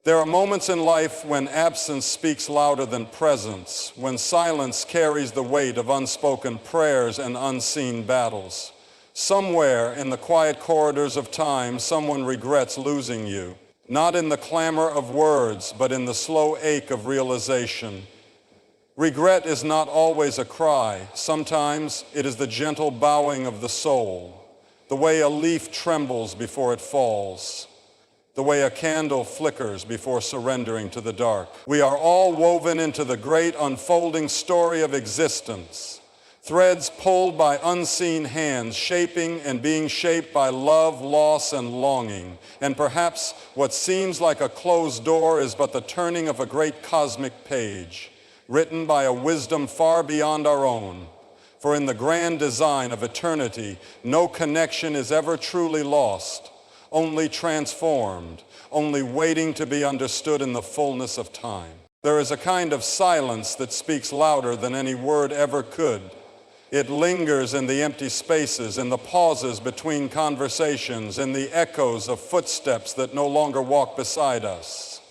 There are moments in life when absence speaks louder than presence, when silence carries the weight of unspoken prayers and unseen battles. Somewhere in the quiet corridors of time, someone regrets losing you, not in the clamor of words, but in the slow ache of realization. Regret is not always a cry. Sometimes it is the gentle bowing of the soul, the way a leaf trembles before it falls, the way a candle flickers before surrendering to the dark. We are all woven into the great unfolding story of existence, threads pulled by unseen hands, shaping and being shaped by love, loss, and longing. And perhaps what seems like a closed door is but the turning of a great cosmic page, written by a wisdom far beyond our own. For in the grand design of eternity, no connection is ever truly lost, only transformed, only waiting to be understood in the fullness of time. There is a kind of silence that speaks louder than any word ever could. It lingers in the empty spaces, in the pauses between conversations, in the echoes of footsteps that no longer walk beside us.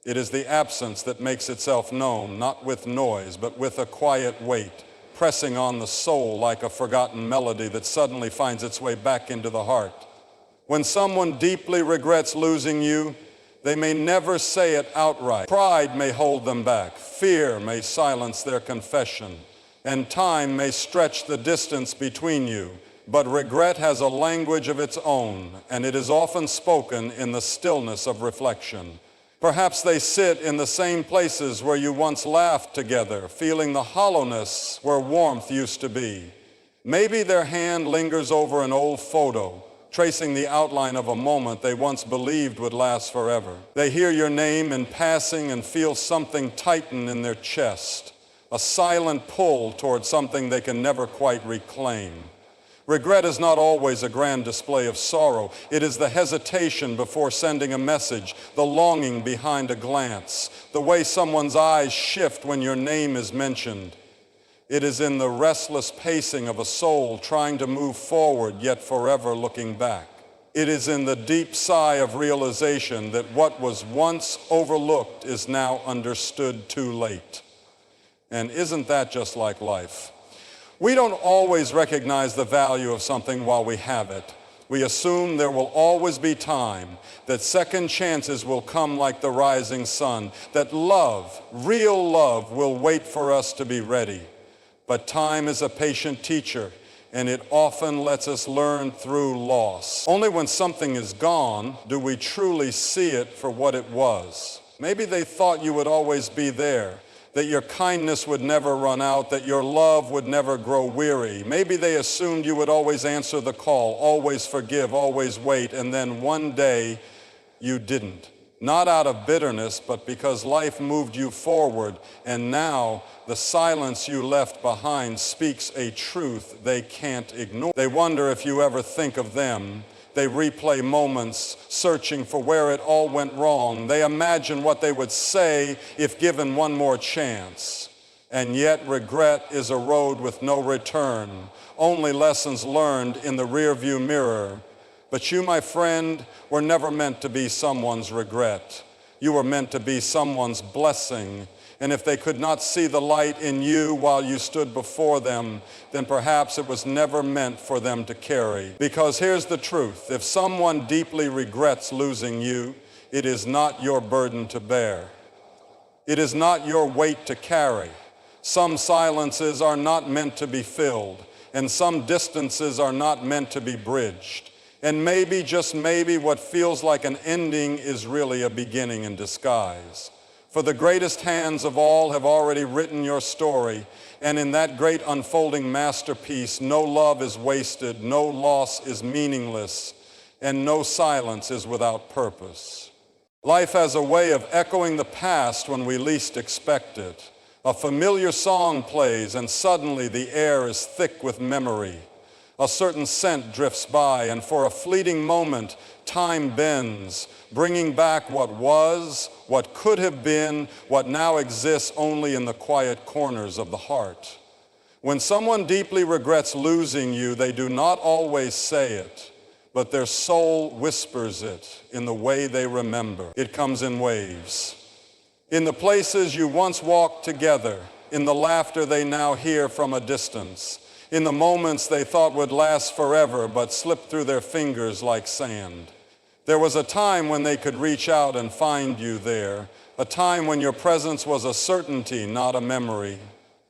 It is the absence that makes itself known, not with noise, but with a quiet weight, pressing on the soul like a forgotten melody that suddenly finds its way back into the heart. When someone deeply regrets losing you, they may never say it outright. Pride may hold them back. Fear may silence their confession. And time may stretch the distance between you. But regret has a language of its own, and it is often spoken in the stillness of reflection. Perhaps they sit in the same places where you once laughed together, feeling the hollowness where warmth used to be. Maybe their hand lingers over an old photo, tracing the outline of a moment they once believed would last forever. They hear your name in passing and feel something tighten in their chest, a silent pull toward something they can never quite reclaim. Regret is not always a grand display of sorrow. It is the hesitation before sending a message, the longing behind a glance, the way someone's eyes shift when your name is mentioned. It is in the restless pacing of a soul trying to move forward, yet forever looking back. It is in the deep sigh of realization that what was once overlooked is now understood too late. And isn't that just like life? We don't always recognize the value of something while we have it. We assume there will always be time, that second chances will come like the rising sun, that love, real love, will wait for us to be ready. But time is a patient teacher, and it often lets us learn through loss. Only when something is gone do we truly see it for what it was. Maybe they thought you would always be there, that your kindness would never run out, that your love would never grow weary. Maybe they assumed you would always answer the call, always forgive, always wait, and then one day you didn't. Not out of bitterness, but because life moved you forward, and now the silence you left behind speaks a truth they can't ignore. They wonder if you ever think of them. They replay moments, searching for where it all went wrong. They imagine what they would say if given one more chance. And yet regret is a road with no return, only lessons learned in the rearview mirror. But you, my friend, were never meant to be someone's regret. You were meant to be someone's blessing. And if they could not see the light in you while you stood before them, then perhaps it was never meant for them to carry. Because here's the truth. If someone deeply regrets losing you, it is not your burden to bear. It is not your weight to carry. Some silences are not meant to be filled, and some distances are not meant to be bridged. And maybe, just maybe, what feels like an ending is really a beginning in disguise. For the greatest hands of all have already written your story, and in that great unfolding masterpiece, no love is wasted, no loss is meaningless, and no silence is without purpose. Life has a way of echoing the past when we least expect it. A familiar song plays, and suddenly the air is thick with memory. A certain scent drifts by, and for a fleeting moment, time bends, bringing back what was, what could have been, what now exists only in the quiet corners of the heart. When someone deeply regrets losing you, they do not always say it, but their soul whispers it in the way they remember. It comes in waves. In the places you once walked together, in the laughter they now hear from a distance, in the moments they thought would last forever but slipped through their fingers like sand. There was a time when they could reach out and find you there, a time when your presence was a certainty, not a memory.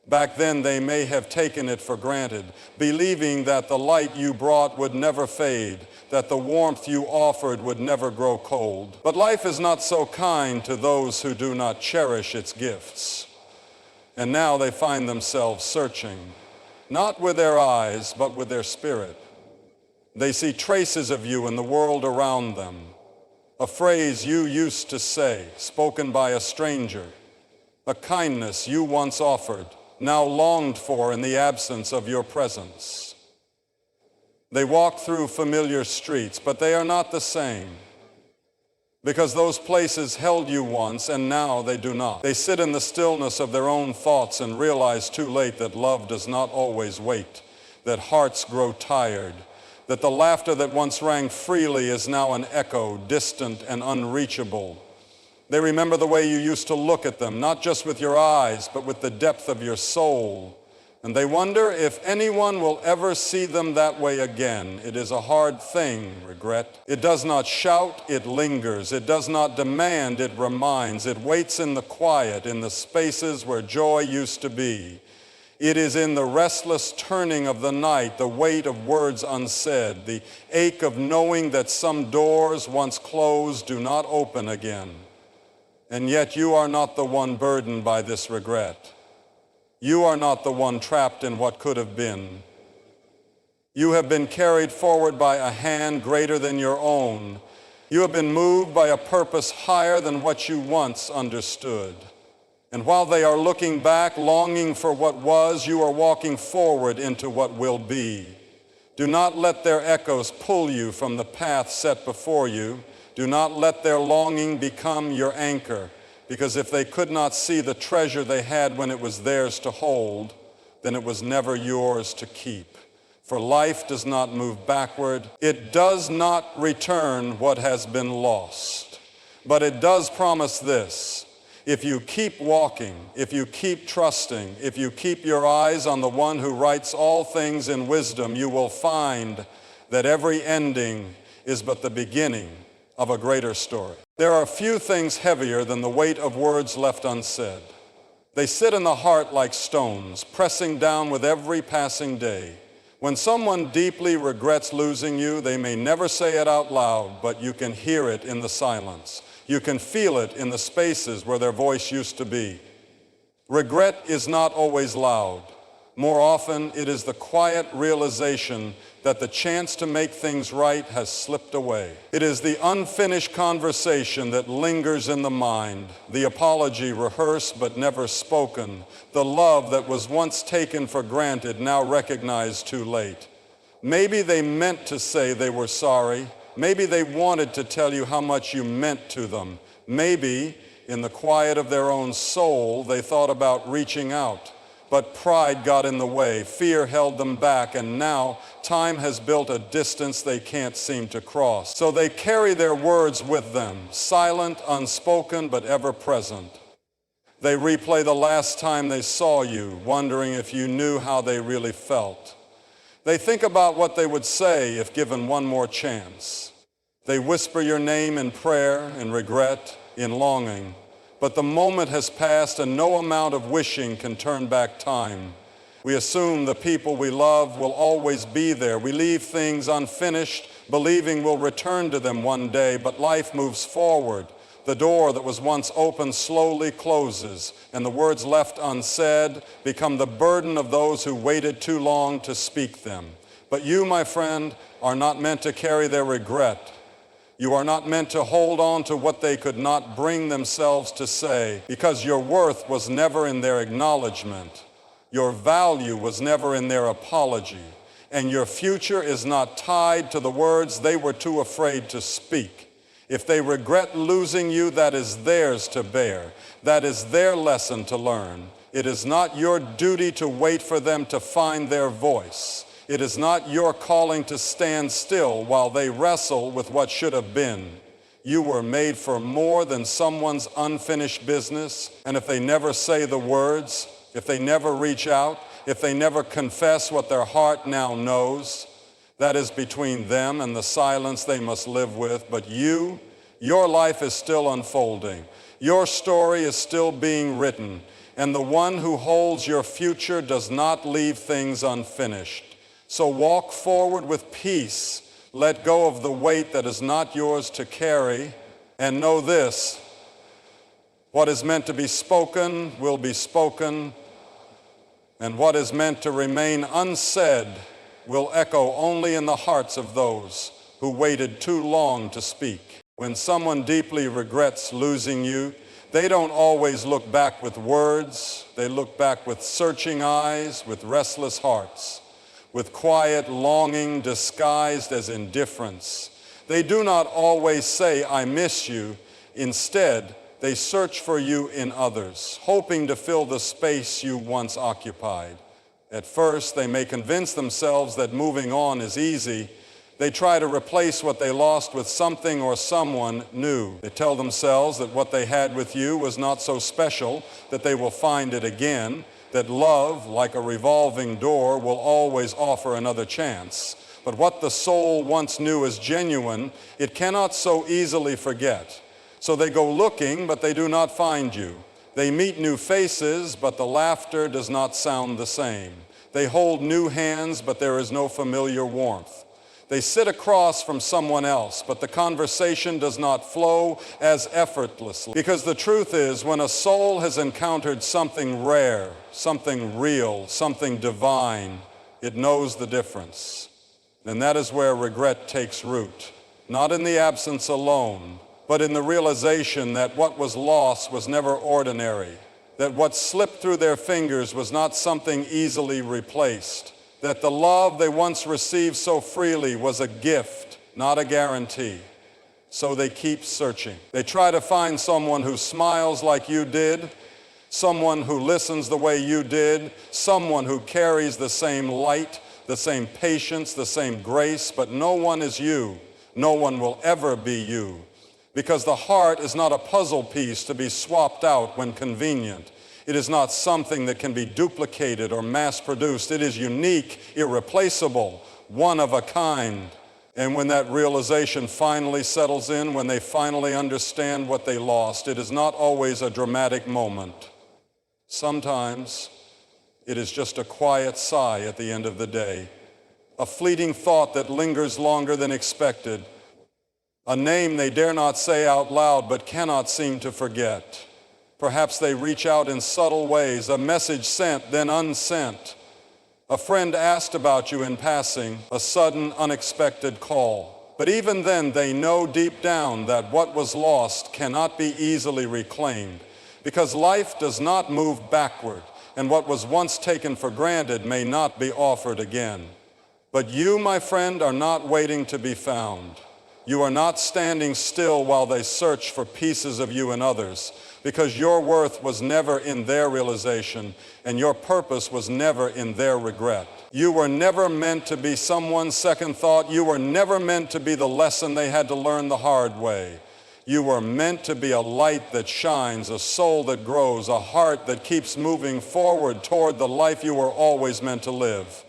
Back then they may have taken it for granted, believing that the light you brought would never fade, that the warmth you offered would never grow cold. But life is not so kind to those who do not cherish its gifts. And now they find themselves searching, not with their eyes, but with their spirit. They see traces of you in the world around them, a phrase you used to say, spoken by a stranger, a kindness you once offered, now longed for in the absence of your presence. They walk through familiar streets, but they are not the same, because those places held you once and now they do not. They sit in the stillness of their own thoughts and realize too late that love does not always wait, that hearts grow tired, that the laughter that once rang freely is now an echo, distant and unreachable. They remember the way you used to look at them, not just with your eyes, but with the depth of your soul. And they wonder if anyone will ever see them that way again. It is a hard thing, regret. It does not shout, it lingers. It does not demand, it reminds. It waits in the quiet, in the spaces where joy used to be. It is in the restless turning of the night, the weight of words unsaid, the ache of knowing that some doors once closed do not open again. And yet you are not the one burdened by this regret. You are not the one trapped in what could have been. You have been carried forward by a hand greater than your own. You have been moved by a purpose higher than what you once understood. And while they are looking back, longing for what was, you are walking forward into what will be. Do not let their echoes pull you from the path set before you. Do not let their longing become your anchor, because if they could not see the treasure they had when it was theirs to hold, then it was never yours to keep. For life does not move backward. It does not return what has been lost. But it does promise this: if you keep walking, if you keep trusting, if you keep your eyes on the one who writes all things in wisdom, you will find that every ending is but the beginning of a greater story. There are few things heavier than the weight of words left unsaid. They sit in the heart like stones, pressing down with every passing day. When someone deeply regrets losing you, they may never say it out loud, but you can hear it in the silence. You can feel it in the spaces where their voice used to be. Regret is not always loud. More often, it is the quiet realization that the chance to make things right has slipped away. It is the unfinished conversation that lingers in the mind, the apology rehearsed but never spoken, the love that was once taken for granted, now recognized too late. Maybe they meant to say they were sorry. Maybe they wanted to tell you how much you meant to them. Maybe, in the quiet of their own soul, they thought about reaching out. But pride got in the way, fear held them back, and now time has built a distance they can't seem to cross. So they carry their words with them, silent, unspoken, but ever present. They replay the last time they saw you, wondering if you knew how they really felt. They think about what they would say if given one more chance. They whisper your name in prayer, in regret, in longing. But the moment has passed and no amount of wishing can turn back time. We assume the people we love will always be there. We leave things unfinished, believing we'll return to them one day, but life moves forward. The door that was once open slowly closes, and the words left unsaid become the burden of those who waited too long to speak them. But you, my friend, are not meant to carry their regret. You are not meant to hold on to what they could not bring themselves to say, because your worth was never in their acknowledgement. Your value was never in their apology. And your future is not tied to the words they were too afraid to speak. If they regret losing you, that is theirs to bear. That is their lesson to learn. It is not your duty to wait for them to find their voice. It is not your calling to stand still while they wrestle with what should have been. You were made for more than someone's unfinished business, and if they never say the words, if they never reach out, if they never confess what their heart now knows, that is between them and the silence they must live with. But you, your life is still unfolding. Your story is still being written, and the one who holds your future does not leave things unfinished. So walk forward with peace. Let go of the weight that is not yours to carry, and know this: what is meant to be spoken will be spoken, and what is meant to remain unsaid will echo only in the hearts of those who waited too long to speak. When someone deeply regrets losing you, they don't always look back with words. They look back with searching eyes, with restless hearts, with quiet longing disguised as indifference. They do not always say, "I miss you." Instead, they search for you in others, hoping to fill the space you once occupied. At first, they may convince themselves that moving on is easy. They try to replace what they lost with something or someone new. They tell themselves that what they had with you was not so special, that they will find it again, that love, like a revolving door, will always offer another chance. But what the soul once knew as genuine, it cannot so easily forget. So they go looking, but they do not find you. They meet new faces, but the laughter does not sound the same. They hold new hands, but there is no familiar warmth. They sit across from someone else, but the conversation does not flow as effortlessly. Because the truth is, when a soul has encountered something rare, something real, something divine, it knows the difference. And that is where regret takes root, not in the absence alone, but in the realization that what was lost was never ordinary, that what slipped through their fingers was not something easily replaced, that the love they once received so freely was a gift, not a guarantee. So they keep searching. They try to find someone who smiles like you did, someone who listens the way you did, someone who carries the same light, the same patience, the same grace, but no one is you. No one will ever be you. Because the heart is not a puzzle piece to be swapped out when convenient. It is not something that can be duplicated or mass-produced. It is unique, irreplaceable, one of a kind. And when that realization finally settles in, when they finally understand what they lost, it is not always a dramatic moment. Sometimes it is just a quiet sigh at the end of the day, a fleeting thought that lingers longer than expected, a name they dare not say out loud but cannot seem to forget. Perhaps they reach out in subtle ways, a message sent then unsent. A friend asked about you in passing, a sudden unexpected call. But even then they know deep down that what was lost cannot be easily reclaimed, because life does not move backward, and what was once taken for granted may not be offered again. But you, my friend, are not waiting to be found. You are not standing still while they search for pieces of you in others, because your worth was never in their realization, and your purpose was never in their regret. You were never meant to be someone's second thought. You were never meant to be the lesson they had to learn the hard way. You were meant to be a light that shines, a soul that grows, a heart that keeps moving forward toward the life you were always meant to live.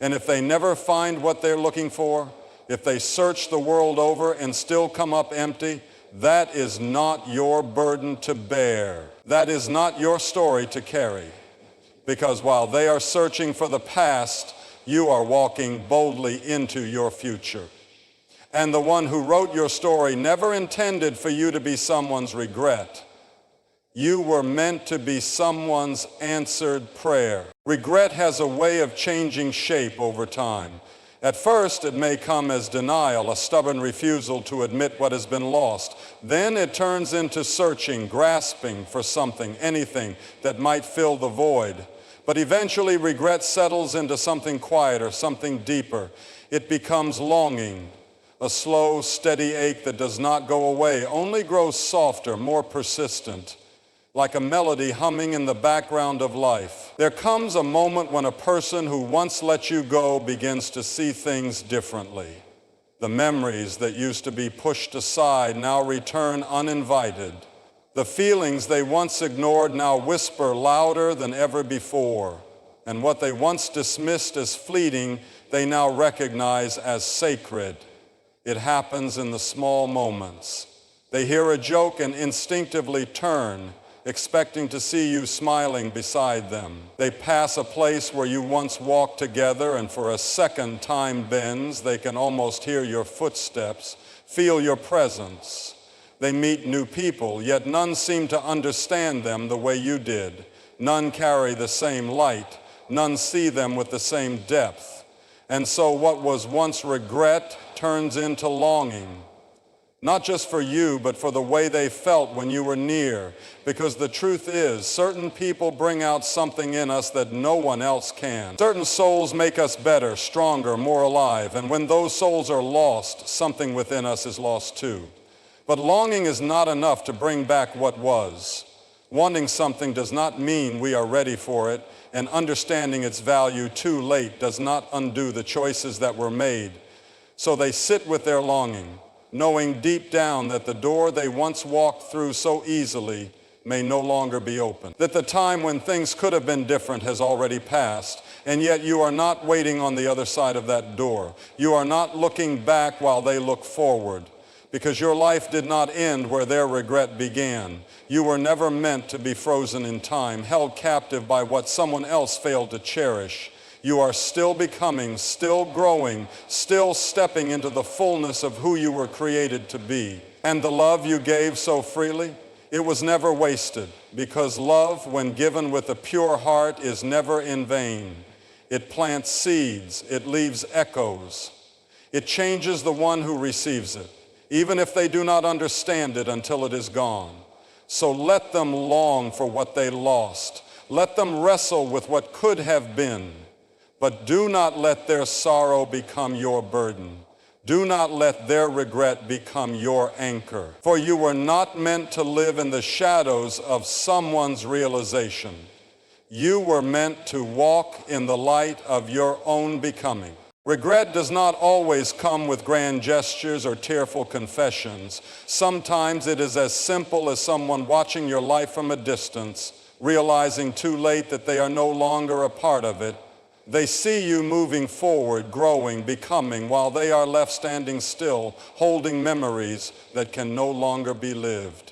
And if they never find what they're looking for, if they search the world over and still come up empty, that is not your burden to bear. That is not your story to carry. Because while they are searching for the past, you are walking boldly into your future. And the one who wrote your story never intended for you to be someone's regret. You were meant to be someone's answered prayer. Regret has a way of changing shape over time. At first, it may come as denial, a stubborn refusal to admit what has been lost. Then it turns into searching, grasping for something, anything that might fill the void. But eventually, regret settles into something quieter, something deeper. It becomes longing, a slow, steady ache that does not go away, only grows softer, more persistent, like a melody humming in the background of life. There comes a moment when a person who once let you go begins to see things differently. The memories that used to be pushed aside now return uninvited. The feelings they once ignored now whisper louder than ever before. And what they once dismissed as fleeting, they now recognize as sacred. It happens in the small moments. They hear a joke and instinctively turn, expecting to see you smiling beside them. They pass a place where you once walked together, and for a second time bends, they can almost hear your footsteps, feel your presence. They meet new people, yet none seem to understand them the way you did. None carry the same light. None see them with the same depth. And so what was once regret turns into longing. Not just for you, but for the way they felt when you were near. Because the truth is, certain people bring out something in us that no one else can. Certain souls make us better, stronger, more alive. And when those souls are lost, something within us is lost too. But longing is not enough to bring back what was. Wanting something does not mean we are ready for it, and understanding its value too late does not undo the choices that were made. So they sit with their longing, knowing deep down that the door they once walked through so easily may no longer be open. That the time when things could have been different has already passed, and yet you are not waiting on the other side of that door. You are not looking back while they look forward, because your life did not end where their regret began. You were never meant to be frozen in time, held captive by what someone else failed to cherish. You are still becoming, still growing, still stepping into the fullness of who you were created to be. And the love you gave so freely, it was never wasted, because love, when given with a pure heart, is never in vain. It plants seeds, it leaves echoes. It changes the one who receives it, even if they do not understand it until it is gone. So let them long for what they lost. Let them wrestle with what could have been. But do not let their sorrow become your burden. Do not let their regret become your anchor. For you were not meant to live in the shadows of someone's realization. You were meant to walk in the light of your own becoming. Regret does not always come with grand gestures or tearful confessions. Sometimes it is as simple as someone watching your life from a distance, realizing too late that they are no longer a part of it. They see you moving forward, growing, becoming, while they are left standing still, holding memories that can no longer be lived.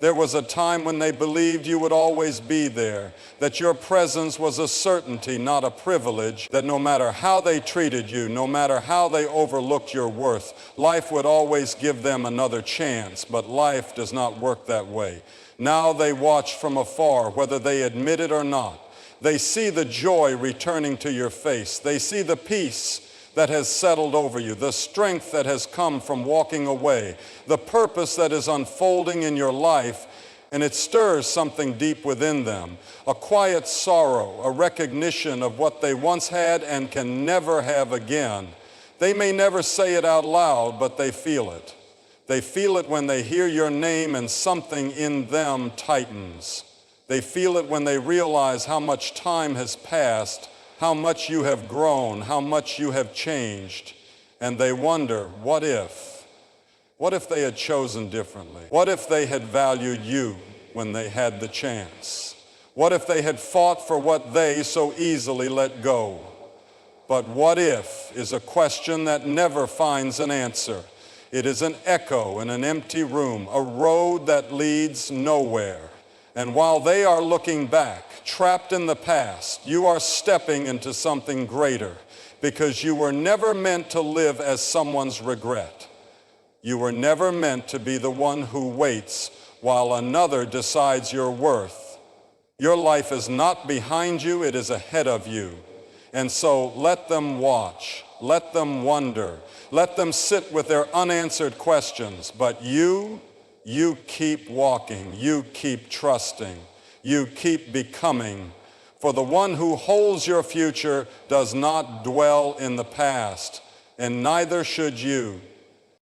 There was a time when they believed you would always be there, that your presence was a certainty, not a privilege, that no matter how they treated you, no matter how they overlooked your worth, life would always give them another chance, but life does not work that way. Now they watch from afar, whether they admit it or not. They see the joy returning to your face. They see the peace that has settled over you, the strength that has come from walking away, the purpose that is unfolding in your life, and it stirs something deep within them, a quiet sorrow, a recognition of what they once had and can never have again. They may never say it out loud, but they feel it. They feel it when they hear your name and something in them tightens. They feel it when they realize how much time has passed, how much you have grown, how much you have changed, and they wonder, what if? What if they had chosen differently? What if they had valued you when they had the chance? What if they had fought for what they so easily let go? But what if is a question that never finds an answer. It is an echo in an empty room, a road that leads nowhere. And while they are looking back, trapped in the past, you are stepping into something greater, because you were never meant to live as someone's regret. You were never meant to be the one who waits while another decides your worth. Your life is not behind you, it is ahead of you. And so let them watch, let them wonder, let them sit with their unanswered questions, but you keep walking, you keep trusting, you keep becoming. For the one who holds your future does not dwell in the past, and neither should you.